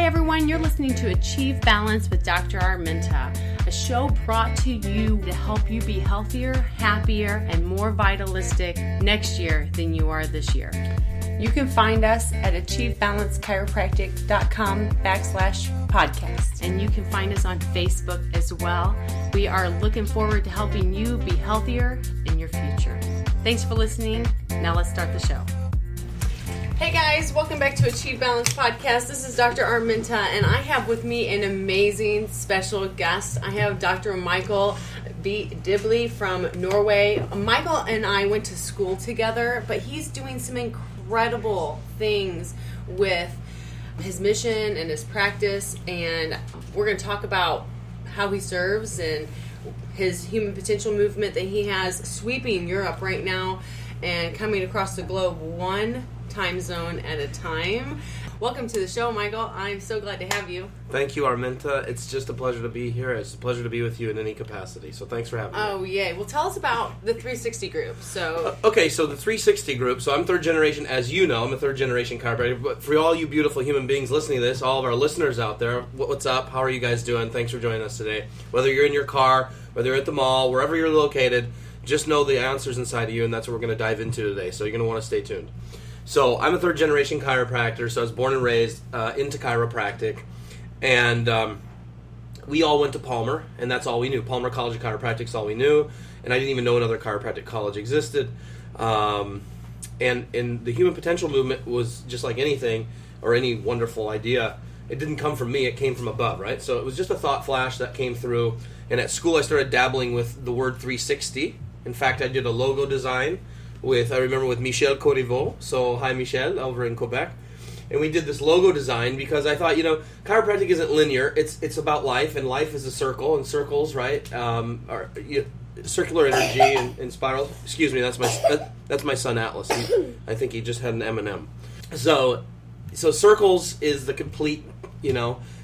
Hi everyone, you're listening to Achieve Balance with Dr. Arminta, a show brought to you to help you be healthier, happier, and more vitalistic next year than you are this year. You can find us at achievebalancechiropractic.com/podcast. And you can find us on Facebook as well. We are looking forward to helping you be healthier in your future. Thanks for listening. Now let's start the show. Hey guys, welcome back to Achieve Balance Podcast. This is Dr. Arminta, and I have with me an amazing special guest. I have Dr. Michael B Dibley from Norway. Michael and I went to school together, but he's doing some incredible things with his mission and his practice, and we're going to talk about how he serves and his human potential movement that he has sweeping Europe right now and coming across the globe one time zone at a time. Welcome to the show, Michael. I'm so glad to have you. Thank you, Arminta. It's just a pleasure to be here. It's a pleasure to be with you in any capacity. So thanks for having me. Oh, yay. Well, tell us about the 360 group. So the 360 group. So I'm third generation, as you know. I'm a third generation chiropractor. But for all you beautiful human beings listening to this, all of our listeners out there, what's up? How are you guys doing? Thanks for joining us today. Whether you're in your car, whether you're at the mall, wherever you're located, just know the answer's inside of you, and that's what we're going to dive into today. So you're going to want to stay tuned. So I'm a third generation chiropractor, so I was born and raised into chiropractic, and we all went to Palmer, and that's all we knew. Palmer College of Chiropractic is all we knew, and I didn't even know another chiropractic college existed. And the human potential movement was just like anything or any wonderful idea. It didn't come from me, it came from above, right? So it was just a thought flash that came through, and at school I started dabbling with the word 360. In fact, I did a logo design with Michel Corriveau. So hi Michel, over in Quebec. And we did this logo design because I thought, chiropractic isn't linear. It's about life, and life is a circle, and circles, right, are circular energy and spirals. Excuse me, that's my son Atlas. I think he just had an M&M. So circles is the complete,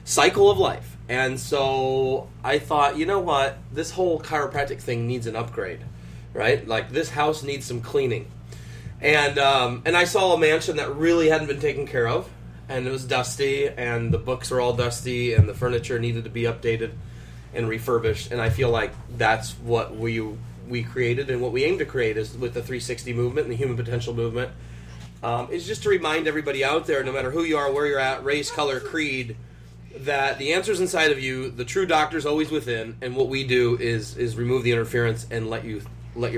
cycle of life. And so I thought, you know what, this whole chiropractic thing needs an upgrade. Right? Like, this house needs some cleaning. And I saw a mansion that really hadn't been taken care of, and it was dusty, and the books were all dusty, and the furniture needed to be updated and refurbished. And I feel like that's what we created, and what we aim to create is with the 360 movement and the human potential movement. Is just to remind everybody out there, no matter who you are, where you're at, race, color, creed, that the answer's inside of you, the true doctor's always within, and what we do is remove the interference and let your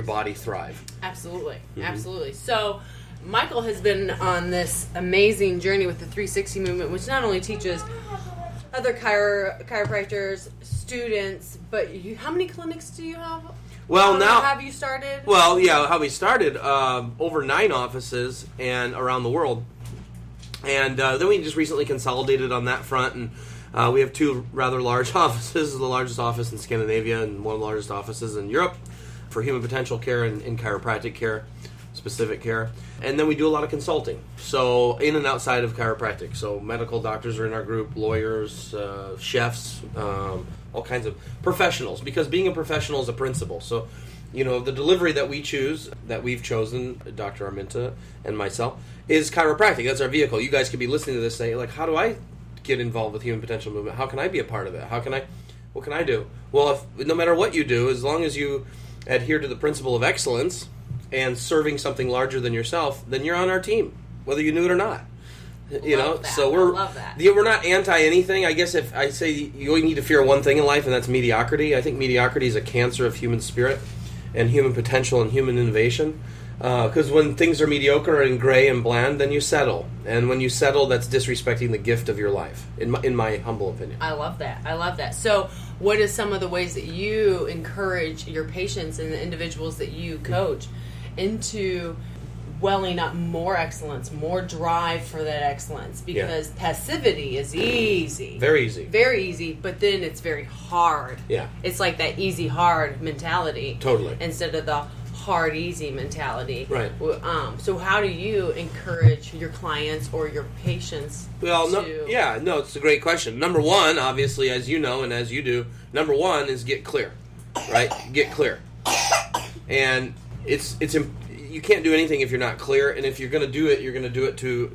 body thrive. Absolutely. Mm-hmm. Absolutely. So Michael has been on this amazing journey with the 360 movement, which not only teaches other chiropractors, students, but how many clinics do you have? Well, now have you started? Well, yeah, how we started, over 9 offices and around the world. And then we just recently consolidated on that front, and we have 2 rather large offices, the largest office in Scandinavia and one of the largest offices in Europe, for human potential care and chiropractic care, specific care. And then we do a lot of consulting, so in and outside of chiropractic. So medical doctors are in our group, lawyers, chefs, all kinds of professionals, because being a professional is a principle. So, the delivery that we've chosen, Dr. Arminta and myself, is chiropractic. That's our vehicle. You guys could be listening to this saying, like, how do I get involved with human potential movement? How can I be a part of it? What can I do? Well, no matter what you do, as long as you adhere to the principle of excellence and serving something larger than yourself, then you're on our team, whether you knew it or not. So we're not anti anything. I guess if I say you only need to fear one thing in life, and that's mediocrity. I think mediocrity is a cancer of human spirit and human potential and human innovation. Because when things are mediocre and gray and bland, then you settle. And when you settle, that's disrespecting the gift of your life, in my humble opinion. I love that. So what is some of the ways that you encourage your patients and the individuals that you coach into welling up more excellence, more drive for that excellence? Because passivity is easy. Very easy. Very easy, but then it's very hard. Yeah. It's like that easy, hard mentality. Totally. Instead of the hard, easy mentality. Right. So how do you encourage your clients or your patients it's a great question. Number one, obviously, as you know and as you do, number one is get clear, right? Get clear. And it's you can't do anything if you're not clear, and if you're going to do it, you're going to do it to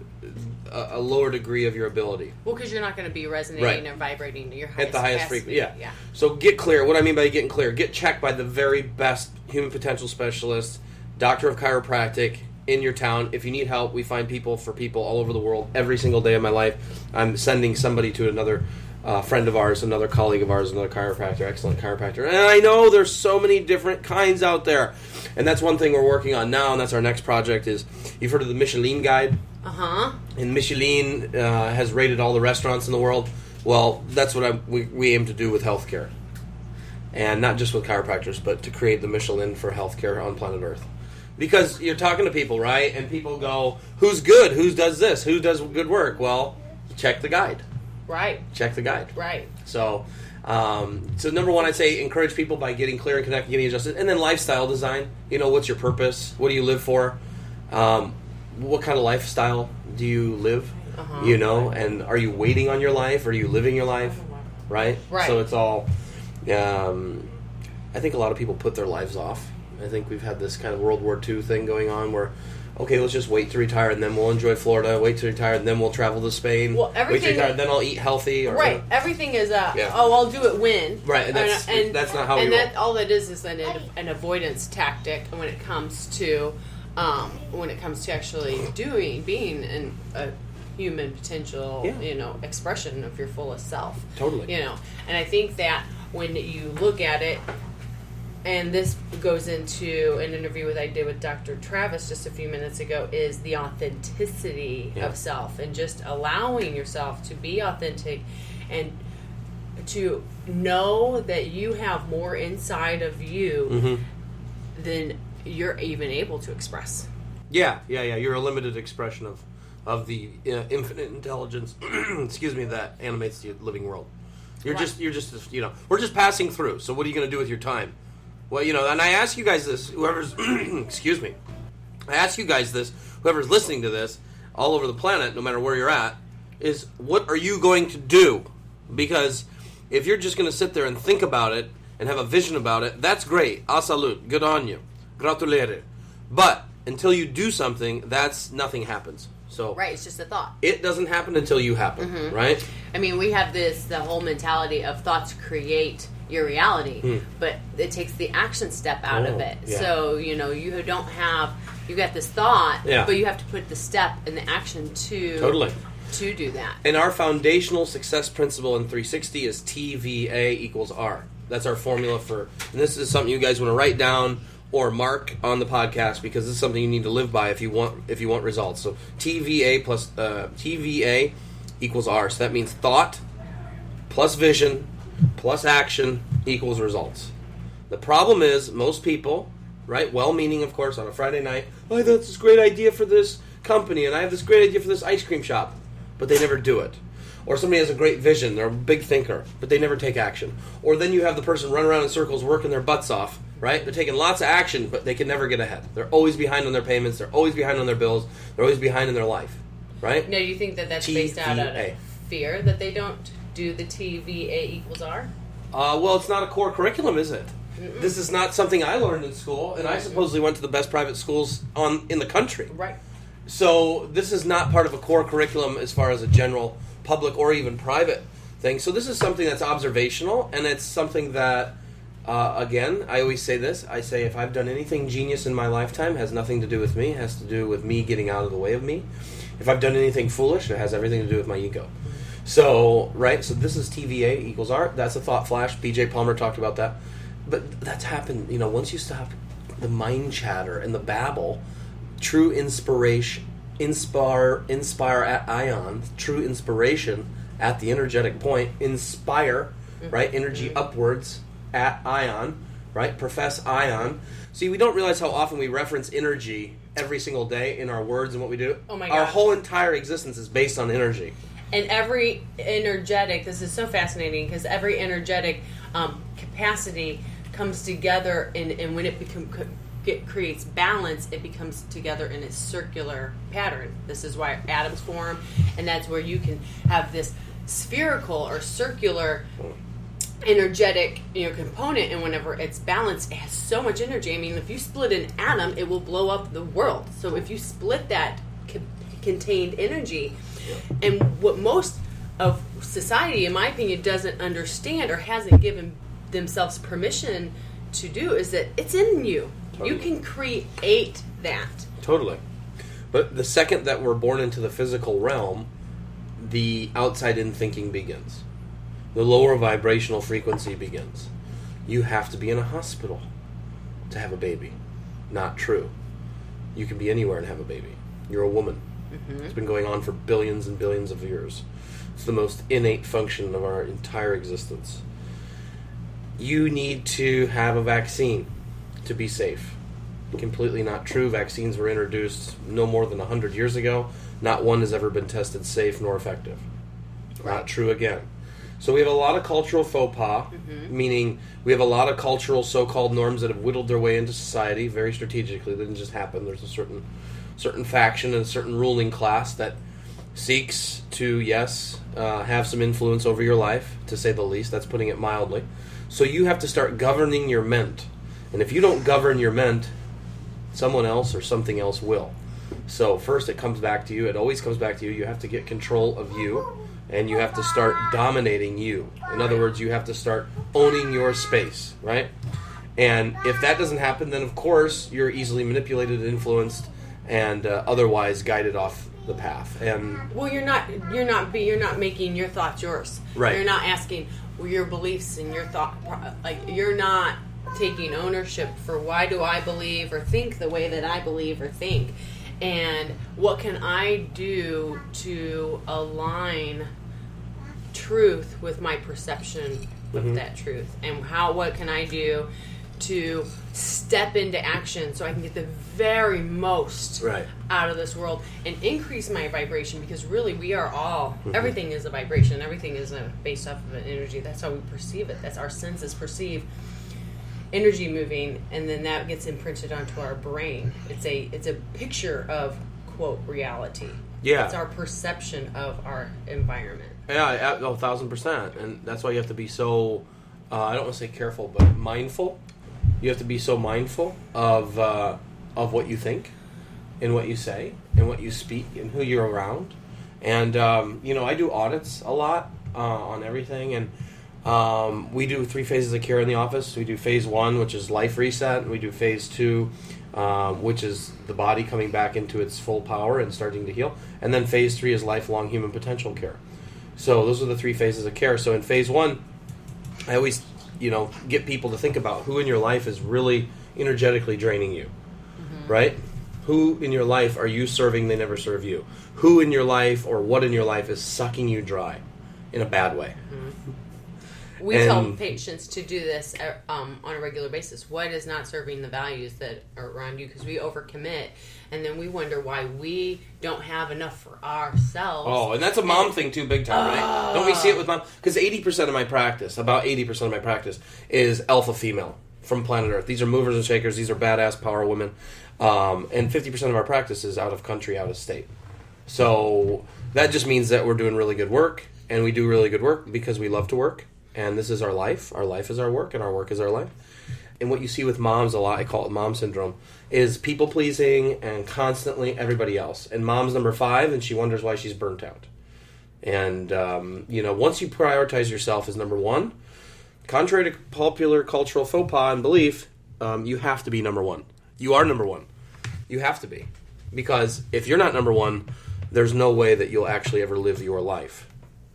a lower degree of your ability. Well, because you're not going to be resonating or vibrating to your highest at the highest capacity. frequency. Yeah. So get clear. What I mean by getting clear, get checked by the very best human potential specialist, doctor of chiropractic in your town. If you need help, we find people for people all over the world. Every single day of my life, I'm sending somebody to another friend of ours, another colleague of ours, another chiropractor, excellent chiropractor. And I know there's so many different kinds out there. And that's one thing we're working on now, and that's our next project is, you've heard of the Michelin Guide? Uh-huh. And Michelin has rated all the restaurants in the world. Well, that's what we aim to do with healthcare. And not just with chiropractors, but to create the Michelin for healthcare on planet Earth. Because you're talking to people, right? And people go, who's good? Who does this? Who does good work? Well, check the guide. Right. Check the guide. Right. So number one, I'd say encourage people by getting clear and connected, getting adjusted. And then lifestyle design. What's your purpose? What do you live for? What kind of lifestyle do you live? Uh-huh. And are you waiting on your life? Or are you living your life? Right? Right. So it's all... I think a lot of people put their lives off. I think we've had this kind of World War II thing going on where, okay, let's just wait to retire and then we'll enjoy Florida. Wait to retire and then we'll travel to Spain. Well, everything... Wait to retire and then I'll eat healthy. Right. Everything is, I'll do it when. Right, and that's not how we roll. All that is an avoidance tactic when it comes to actually being a human potential, expression of your fullest self. Totally. And I think that when you look at it, and this goes into an interview I did with Dr. Travis just a few minutes ago, is the authenticity of self and just allowing yourself to be authentic and to know that you have more inside of you than you're even able to express. Yeah. You're a limited expression of the infinite intelligence, that animates the living world. You're just we're just passing through. So what are you going to do with your time? Well, and I ask you guys this, whoever's, excuse me, I ask you guys this, whoever's listening to this, all over the planet, no matter where you're at, is what are you going to do? Because if you're just going to sit there and think about it and have a vision about it, that's great. A salute. Good on you. Gratulere. But until you do something, nothing happens. So right, it's just a thought. It doesn't happen until you happen, right? I mean, we have the whole mentality of thoughts create your reality, but it takes the action step out of it. Yeah. So, you got this thought, but you have to put the step and the action to do that. And our foundational success principle in 360 is TVA equals R. That's our formula and this is something you guys want to write down or mark on the podcast, because this is something you need to live by if you want results. So TVA plus TVA equals R. So that means thought plus vision plus action equals results. The problem is most people, right, well-meaning, of course, on a Friday night, I have this great idea for this company and I have this great idea for this ice cream shop, but they never do it. Or somebody has a great vision, they're a big thinker, but they never take action. Or then you have the person run around in circles working their butts off, right? They're taking lots of action, but they can never get ahead. They're always behind on their payments, they're always behind on their bills, they're always behind in their life, right? Now, do you think that's based out of fear that they don't do the TVA equals R? Well, it's not a core curriculum, is it? Mm-mm. This is not something I learned in school, and I supposedly went to the best private schools in the country. Right. So this is not part of a core curriculum as far as a general public or even private thing. So this is something that's observational, and it's something that, again, I always say this. I say if I've done anything genius in my lifetime, it has nothing to do with me. It has to do with me getting out of the way of me. If I've done anything foolish, it has everything to do with my ego. So, right, so this is TVA equals R. That's a thought flash. B.J. Palmer talked about that. But that's happened, once you stop the mind chatter and the babble, true inspiration, inspire at ion, true inspiration at the energetic point, inspire, right, energy upwards at ion, right, profess ion. See, we don't realize how often we reference energy every single day in our words and what we do. Oh my God. Our whole entire existence is based on energy. And every energetic, this is so fascinating, because every energetic capacity comes together, and when it creates balance, it becomes together in a circular pattern. This is why atoms form, and that's where you can have this spherical or circular energetic component, and whenever it's balanced, it has so much energy. I mean, if you split an atom, it will blow up the world. So if you split that contained energy. And what most of society, in my opinion, doesn't understand or hasn't given themselves permission to do is that it's in you. Totally. You can create that. Totally. But the second that we're born into the physical realm, the outside-in thinking begins. The lower vibrational frequency begins. You have to be in a hospital to have a baby. Not true. You can be anywhere and have a baby. You're a woman. Mm-hmm. It's been going on for billions and billions of years. It's the most innate function of our entire existence. You need to have a vaccine to be safe. Completely not true. Vaccines were introduced no more than 100 years ago. Not one has ever been tested safe nor effective. Right. Not true again. So we have a lot of cultural faux pas, meaning we have a lot of cultural so-called norms that have whittled their way into society very strategically. They didn't just happen. There's a certain faction and a certain ruling class that seeks to, have some influence over your life, to say the least. That's putting it mildly. So you have to start governing your ment. And if you don't govern your ment, someone else or something else will. So first it comes back to you. It always comes back to you. You have to get control of you, and you have to start dominating you. In other words, you have to start owning your space, right? And if that doesn't happen, then of course you're easily manipulated, influenced, and otherwise guided off the path. And well, you're not making your thoughts yours. Right. You're not asking your beliefs and your thought. Like, you're not taking ownership for why do I believe or think the way that I believe or think, and what can I do to align truth with my perception of that truth, and what can I do to step into action so I can get the very most out of this world and increase my vibration, because really we are all, everything is a vibration, everything is based off of an energy. That's how we perceive it. That's our senses perceive energy moving, and then that gets imprinted onto our brain. It's a picture of, quote, reality. Yeah. It's our perception of our environment. Yeah, 1,000%. And that's why you have to be so, I don't want to say careful, but mindful. You have to be so mindful of what you think and what you say and what you speak and who you're around. And, I do audits a lot on everything, and we do 3 phases of care in the office. We do phase 1, which is life reset, and we do phase 2, which is the body coming back into its full power and starting to heal. And then phase 3 is lifelong human potential care. So those are the 3 phases of care. So in phase 1, I always, get people to think about who in your life is really energetically draining you, right? Who in your life are you serving they never serve you? Who in your life or what in your life is sucking you dry in a bad way? We tell patients to do this on a regular basis. What is not serving the values that are around you? Because we overcommit, and then we wonder why we don't have enough for ourselves. Oh, and that's a mom thing too, big time, right? Don't we see it with mom? Because 80% of my practice, about 80% of my practice, is alpha female from planet Earth. These are movers and shakers. These are badass power women. And 50% of our practice is out of country, out of state. So that just means that we're doing really good work, and we do really good work because we love to work. And this is our life. Our life is our work, and our work is our life. And what you see with moms a lot, I call it mom syndrome, is people-pleasing and constantly everybody else. And mom's number 5, and she wonders why she's burnt out. And, once you prioritize yourself as number 1, contrary to popular cultural faux pas and belief, you have to be number 1. You are number 1. You have to be. Because if you're not number 1, there's no way that you'll actually ever live your life.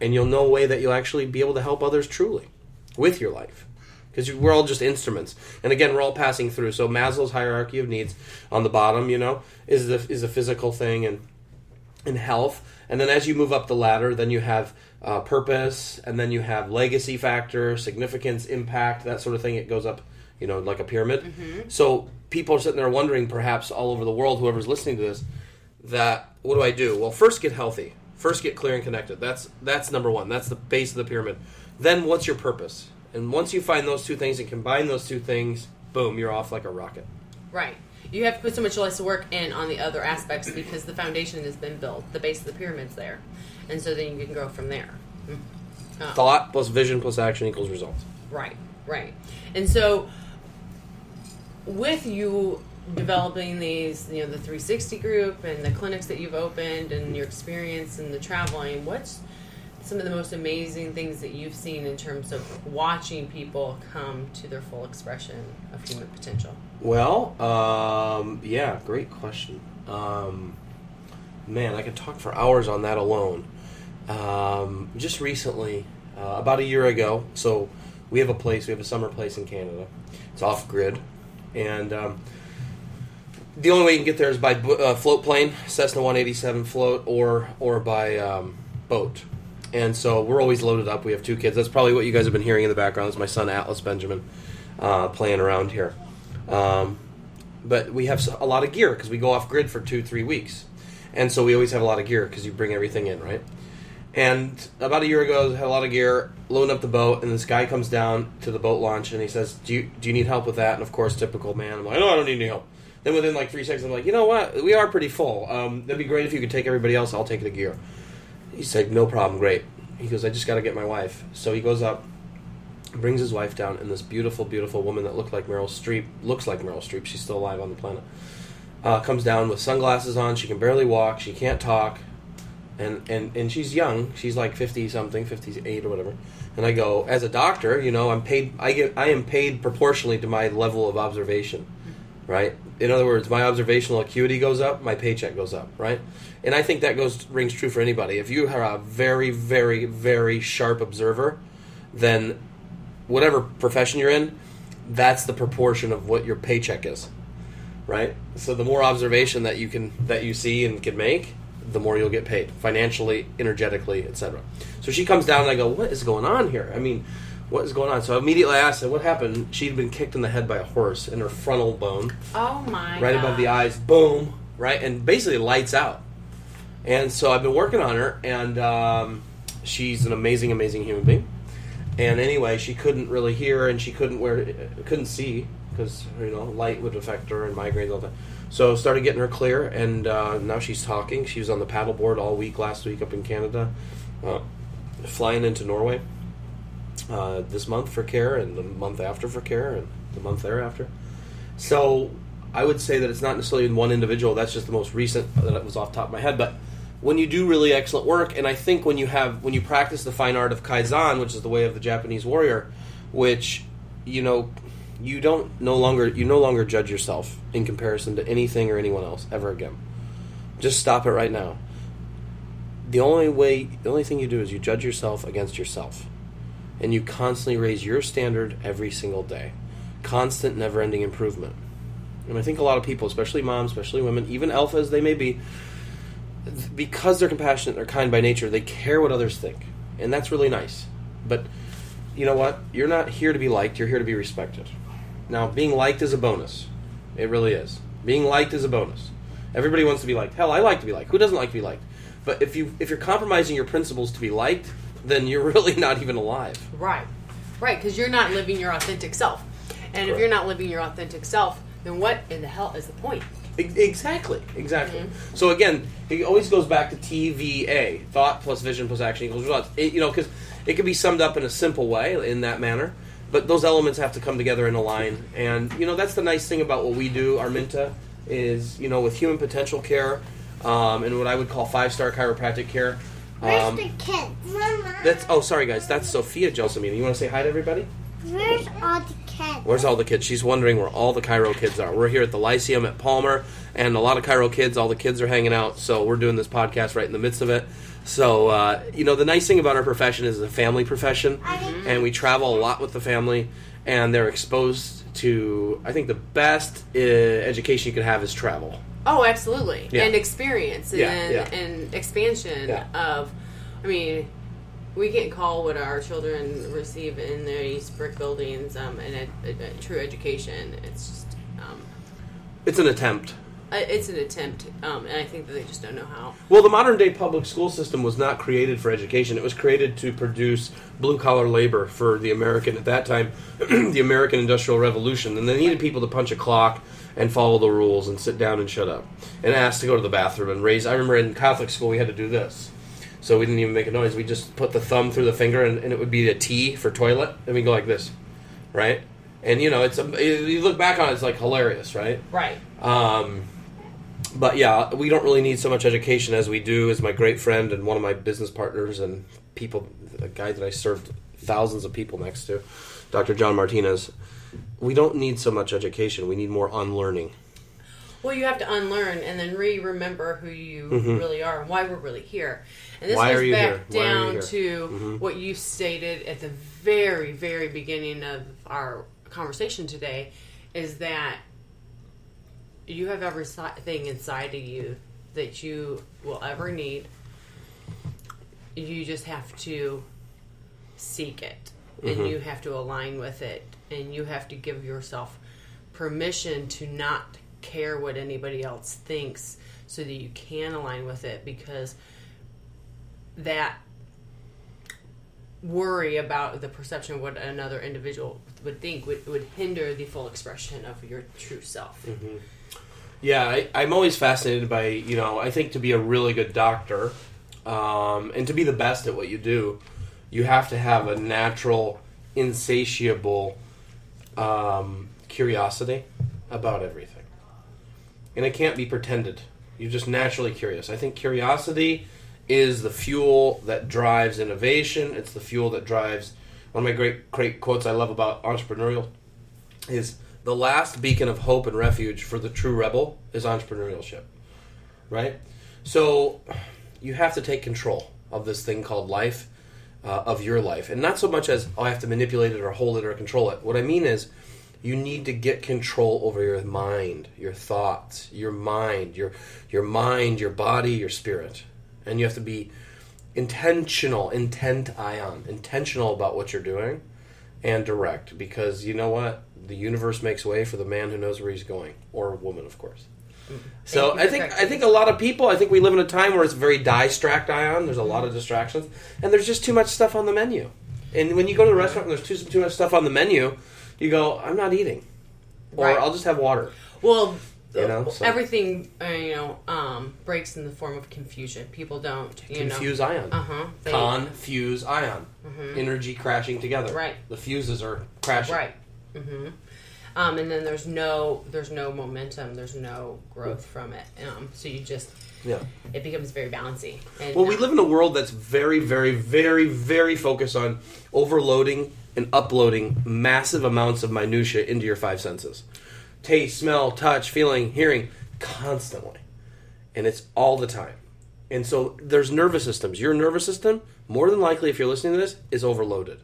And you'll no way that you'll actually be able to help others truly with your life. Because we're all just instruments. And again, we're all passing through. So Maslow's hierarchy of needs on the bottom, is a physical thing and health. And then as you move up the ladder, then you have purpose, and then you have legacy factor, significance, impact, that sort of thing. It goes up, like a pyramid. So people are sitting there wondering, perhaps all over the world, whoever's listening to this, that what do I do? Well, first get healthy. First, get clear and connected. That's number 1. That's the base of the pyramid. Then, what's your purpose? And once you find those 2 things and combine those 2 things, boom, you're off like a rocket. Right. You have to put so much less work in on the other aspects because the foundation has been built. The base of the pyramid's there. And so then you can go from there. Thought plus vision plus action equals result. Right. And so, with you developing these, the 360 group and the clinics that you've opened and your experience and the traveling, what's some of the most amazing things that you've seen in terms of watching people come to their full expression of human potential? Well, yeah, great question. Man, I could talk for hours on that alone. Just recently, about a year ago, so we have a summer place in Canada. It's off-grid, and the only way you can get there is by float plane, Cessna 187 float, or by boat. And so we're always loaded up. We have 2 kids. That's probably what you guys have been hearing in the background. That's my son, Atlas Benjamin, playing around here. But we have a lot of gear because we go off-grid for 2-3 weeks. And so we always have a lot of gear because you bring everything in, right? And about a year ago, I had a lot of gear, loading up the boat, and this guy comes down to the boat launch, and he says, do you need help with that? And of course, typical man, I'm like, no, I don't need any help. Then within like 3 seconds, I'm like, you know what? We are pretty full. That'd be great if you could take everybody else. I'll take the gear. He said, no problem, great. He goes, I just got to get my wife. So he goes up, brings his wife down, and this beautiful, beautiful woman that looks like Meryl Streep, she's still alive on the planet, comes down with sunglasses on. She can barely walk. She can't talk. And she's young. She's like 50-something, 58 or whatever. And I go, as a doctor, I'm paid. I am paid proportionally to my level of observation, right? In other words, my observational acuity goes up, my paycheck goes up, right? And I think that rings true for anybody. If you are a very, very, very sharp observer, then whatever profession you're in, that's the proportion of what your paycheck is, right? So the more observation that you see and can make, the more you'll get paid financially, energetically, etc. So she comes down and I go, what is going on here? I mean, what is going on? So immediately I asked her, what happened? She'd been kicked in the head by a horse in her frontal bone. Oh my God. Right above the eyes. Boom. Right? And basically lights out. And so I've been working on her, and she's an amazing, amazing human being. And anyway, she couldn't really hear, and she couldn't see, because, light would affect her and migraines all the time. So started getting her clear, and now she's talking. She was on the paddleboard all week last week up in Canada, flying into Norway this month for care, and the month after for care, and the month thereafter. So I would say that it's not necessarily in one individual. That's just the most recent that was off the top of my head. But when you do really excellent work, and I think when you practice the fine art of Kaizen, which is the way of the Japanese warrior, which you no longer judge yourself in comparison to anything or anyone else ever again. Just stop it right now. The only thing you do is you judge yourself against yourself, and you constantly raise your standard every single day. Constant, never-ending improvement. And I think a lot of people, especially moms, especially women, even alphas they may be, because they're compassionate, they're kind by nature, they care what others think. And that's really nice. But you know what? You're not here to be liked, you're here to be respected. Now, being liked is a bonus. It really is. Being liked is a bonus. Everybody wants to be liked. Hell, I like to be liked. Who doesn't like to be liked? But if you're compromising your principles to be liked, then you're really not even alive. Right, because you're not living your authentic self. And Correct. If you're not living your authentic self, then what in the hell is the point? Exactly. Mm-hmm. So again, it always goes back to TVA, thought plus vision plus action equals results. Because it can be summed up in a simple way in that manner, but those elements have to come together and align. And that's the nice thing about what we do, Arminta, is with human potential care and what I would call 5-star chiropractic care. Where's the kids? Mama. Sorry guys, that's Sophia Josemina. You want to say hi to everybody? Where's all the kids? Where's all the kids? She's wondering where all the Chiro kids are. We're here at the Lyceum at Palmer, and a lot of Chiro kids, all the kids are hanging out, so we're doing this podcast right in the midst of it. So, the nice thing about our profession is it's a family profession, and we travel a lot with the family, and they're exposed to, I think the best education you can have is travel. Oh, absolutely. Yeah. And experience and expansion of, we can't call what our children receive in these brick buildings a true education. It's just... it's an attempt. It's an attempt, and I think that they just don't know how. Well, the modern-day public school system was not created for education. It was created to produce blue-collar labor for the American, at that time, the American Industrial Revolution. And they needed people to punch a clock and follow the rules and sit down and shut up and ask to go to the bathroom and raise... I remember in Catholic school we had to do this. So we didn't even make a noise. We just put the thumb through the finger, and it would be a T for toilet, and we go like this, right? And, you know, you look back on it, it's like hilarious, right? Right. But yeah, we don't really need so much education as we do, as my great friend and one of my business partners and people, a guy that I served thousands of people next to, Dr. John Martinez. We don't need so much education. We need more unlearning. Well, you have to unlearn and then remember who you really are and why we're really here. And this Why goes are you back here? down to what you stated at the very, very beginning of our conversation today, is that you have everything inside of you that you will ever need. You just have to seek it, and you have to align with it, and you have to give yourself permission to not care what anybody else thinks so that you can align with it, because that worry about the perception of what another individual would think would hinder the full expression of your true self. Yeah, I'm always fascinated by, you know, I think to be a really good doctor and to be the best at what you do, you have to have a natural, insatiable curiosity about everything. And it can't be pretended. You're just naturally curious. I think curiosity is the fuel that drives innovation. It's the fuel that drives... One of my great quotes I love about entrepreneurial is, the last beacon of hope and refuge for the true rebel is entrepreneurship. Right? So you have to take control of this thing called life, of your life. And not so much as, I have to manipulate it or hold it or control it. What I mean is, you need to get control over your mind, your thoughts, your mind, your body, your spirit. And you have to be intentional about what you're doing, and direct. Because you know what? The universe makes way for the man who knows where he's going. Or a woman, of course. So I think a lot of people, I think we live in a time where it's very distract-ion. There's a lot of distractions. And there's just too much stuff on the menu. And when you go to the restaurant and there's too much stuff on the menu, you go, I'm not eating. Or I'll just have water. Well, you know, so. Everything, breaks in the form of confusion. People don't, Confuse ion. Confuse ion. Energy crashing together. Right. The fuses are crashing. Right. And then there's no momentum. There's no growth from it. So you just... Yeah. It becomes very bouncy. And, we live in a world that's very, very, very, very focused on overloading and uploading massive amounts of minutia into your five senses. Taste, smell, touch, feeling, hearing, constantly. And it's all the time. And so there's nervous systems. Your nervous system, more than likely, if you're listening to this, is overloaded.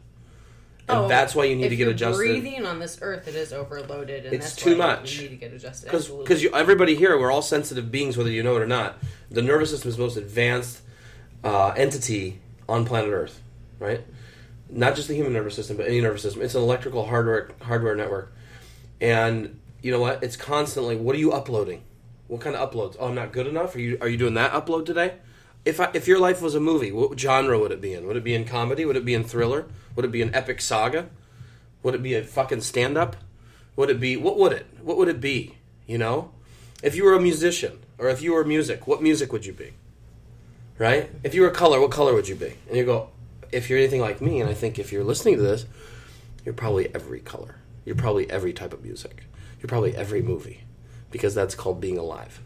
And that's why you need to get adjusted. If you're breathing on this earth, it is overloaded. And it's too much. You need to get adjusted. Because everybody here, we're all sensitive beings, whether you know it or not. The nervous system is the most advanced entity on planet Earth, right? Not just the human nervous system, but any nervous system. It's an electrical hardware network. And you know what? It's constantly, what are you uploading? What kind of uploads? Oh, I'm not good enough? Are you doing that upload today? If your life was a movie, what genre would it be in? Would it be in comedy? Would it be in thriller? Would it be an epic saga? Would it be a fucking stand-up? Would it be... What would it be? You know? If you were a musician, or if you were music, what music would you be? Right? If you were color, what color would you be? And you go, if you're anything like me, and I think if you're listening to this, you're probably every color. You're probably every type of music. You're probably every movie. Because that's called being alive.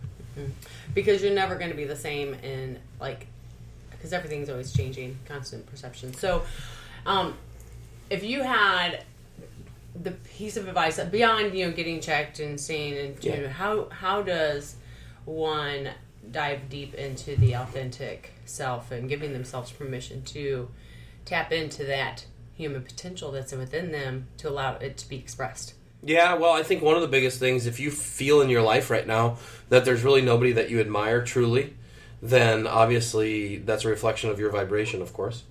Because you're never going to be the same in, because everything's always changing, constant perception. So, if you had the piece of advice beyond, getting checked and seeing, and how does one dive deep into the authentic self and giving themselves permission to tap into that human potential that's within them to allow it to be expressed? Yeah, well, I think one of the biggest things, if you feel in your life right now that there's really nobody that you admire truly, then obviously that's a reflection of your vibration, of course.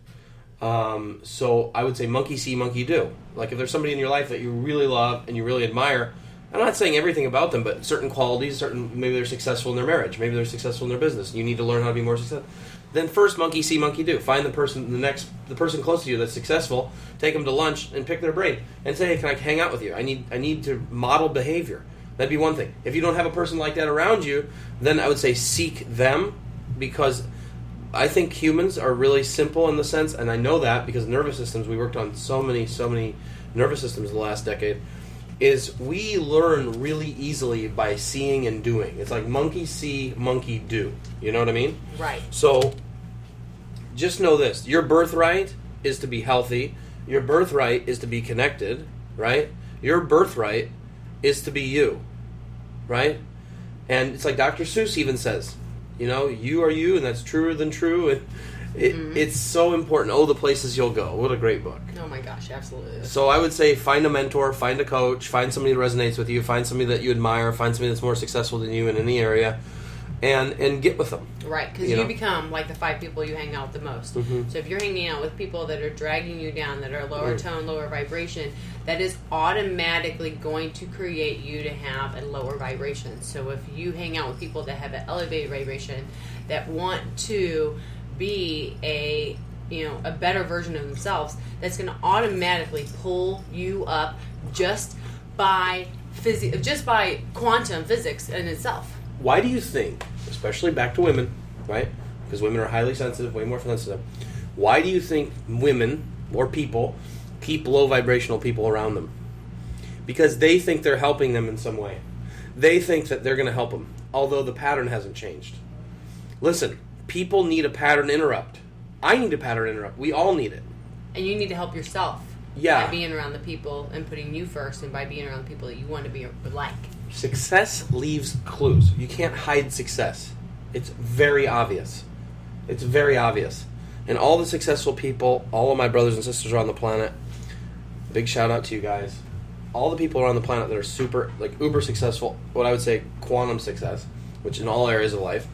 So I would say monkey see, monkey do. Like if there's somebody in your life that you really love and you really admire, I'm not saying everything about them, but certain qualities, maybe they're successful in their marriage, maybe they're successful in their business. You need to learn how to be more successful. Then first, monkey see, monkey do. Find the person close to you that's successful, take them to lunch and pick their brain and say, hey, can I hang out with you? I need to model behavior. That'd be one thing. If you don't have a person like that around you, then I would say seek them, because I think humans are really simple in the sense, and I know that because nervous systems, we worked on so many nervous systems in the last decade. is we learn really easily by seeing and doing. It's like monkey see, monkey do. You know what I mean? Right. So just know this. Your birthright is to be healthy. Your birthright is to be connected, right? Your birthright is to be you, right? And it's like Dr. Seuss even says, you are you, and that's truer than true. And it's so important. Oh, the places you'll go. What a great book. Oh my gosh, absolutely. So I would say find a mentor, find a coach, find somebody that resonates with you, find somebody that you admire, find somebody that's more successful than you in any area, and get with them. Right, because you become like the 5 people you hang out with the most. Mm-hmm. So if you're hanging out with people that are dragging you down, that are lower tone, lower vibration, that is automatically going to create you to have a lower vibration. So if you hang out with people that have an elevated vibration, that want to be a better version of themselves, that's going to automatically pull you up just by quantum physics in itself. Why do you think, especially back to women, right? Because women are highly sensitive, way more sensitive. Why do you think women or people keep low vibrational people around them? Because they think they're helping them in some way. They think that they're going to help them, although the pattern hasn't changed. Listen, people need a pattern interrupt. I need a pattern interrupt. We all need it. And you need to help yourself by being around the people and putting you first, and by being around the people that you want to be like. Success leaves clues. You can't hide success. It's very obvious. It's very obvious. And all the successful people, all of my brothers and sisters around the planet, big shout out to you guys. All the people around the planet that are super, uber successful, what I would say quantum success, which in all areas of life,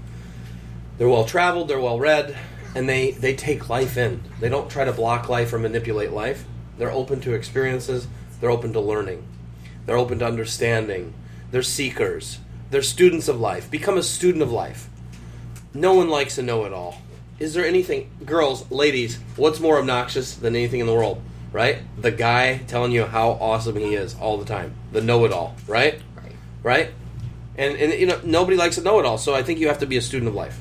they're well traveled, they're well read, and they take life in. They don't try to block life or manipulate life. They're open to experiences. They're open to learning. They're open to understanding. They're seekers. They're students of life. Become a student of life. No one likes a know-it-all. Is there anything, girls, ladies, what's more obnoxious than anything in the world, right? The guy telling you how awesome he is all the time. The know-it-all, right? Right? And nobody likes a know-it-all, so I think you have to be a student of life.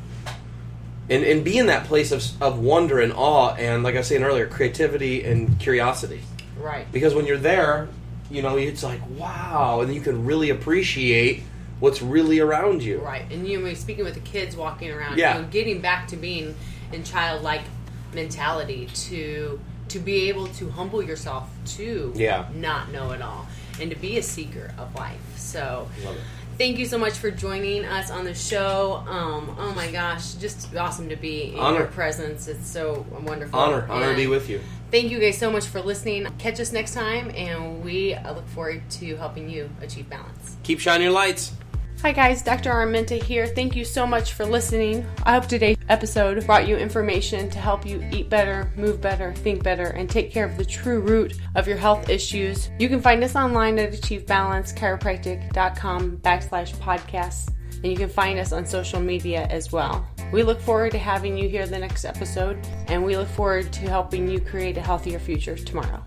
And be in that place of wonder and awe and, like I was saying earlier, creativity and curiosity. Right. Because when you're there, it's like, wow, and you can really appreciate what's really around you. Right. And speaking with the kids walking around, getting back to being in childlike mentality to be able to humble yourself to not know it all and to be a seeker of life. So love it. Thank you so much for joining us on the show. Oh my gosh, just awesome to be in your presence. It's so wonderful. Honor to be with you. Thank you guys so much for listening. Catch us next time, and we look forward to helping you achieve balance. Keep shining your lights. Hi guys, Dr. Arminta here. Thank you so much for listening. I hope today's episode brought you information to help you eat better, move better, think better, and take care of the true root of your health issues. You can find us online at achievebalance.chiropractic.com/podcasts, and you can find us on social media as well. We look forward to having you here the next episode, and we look forward to helping you create a healthier future tomorrow.